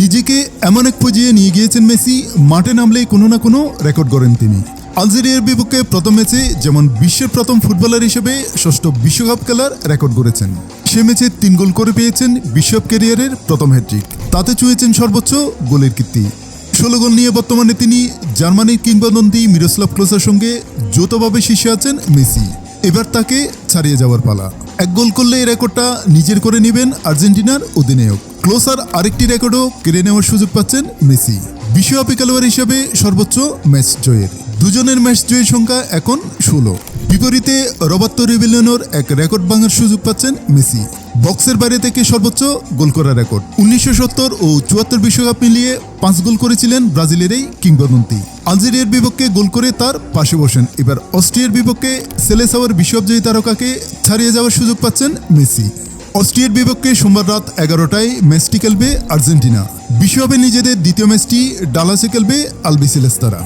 নিজেকে এমন এক পর্যায়ে নিয়ে গিয়েছেন মেসি, মাঠে নামলেই কোনো না কোনো রেকর্ড গড়েন তিনি। আলজেরিয়ার বিপক্ষে প্রথম ম্যাচে যেমন বিশ্বের প্রথম ফুটবলার হিসেবে ষষ্ঠ বিশ্বকাপ খেলার রেকর্ড গড়েছেন। সে ম্যাচে 3 গোল করে পেয়েছেন বিশ্বকাপ ক্যারিয়ারের প্রথম হ্যাট্রিক। তাতে ছুঁয়েছেন সর্বোচ্চ গোলের কীর্তি। 16 গোল নিয়ে বর্তমানে তিনি জার্মানির কিংবদন্তি মিরোস্লাভ ক্লোসার সঙ্গে যৌথভাবে শীর্ষে আছেন মেসি। এবার তাকে ছাড়িয়ে যাওয়ার পালা। 1 গোল করলে এই রেকর্ডটা নিজের করে নেবেন আর্জেন্টিনার অধিনায়ক। ক্লোসার আরেকটি রেকর্ডও কেড়ে নেওয়ার সুযোগ পাচ্ছেন মেসি, বিশ্বকাপী খেলোয়াড় হিসেবে সর্বোচ্চ ম্যাচ জয়ের। দুজনের ম্যাচ জয়ের সংখ্যা এখন 16। বিপরীতে রবার্তো রিবেলিওনোর এক রেকর্ড ভাঙার সুযোগ পাচ্ছেন মেসি। বক্সের বাইরে থেকে সর্বোচ্চ গোল করার রেকর্ড। 1970 ও 74 বিশ্বকাপ মিলিয়ে 5 গোল করেছিলেন ব্রাজিলের এই কিংবদন্তি। আলজেরিয়ার বিপক্ষে গোল করে তার পাশে বসেন। এবার অস্ট্রিয়ার বিপক্ষে সেলেসাওয়ার বিশ্বকাপজয়ী তারকাকে ছাড়িয়ে যাওয়ার সুযোগ পাচ্ছেন মেসি। অস্ট্রিয়ার বিপক্ষে সোমবার রাত 11টায় ম্যাচটি খেলবে আর্জেন্টিনা। বিশ্বকাপে নিজেদের দ্বিতীয় ম্যাচটি ডালাসে খেলবে আলবিসেলেস্তারা।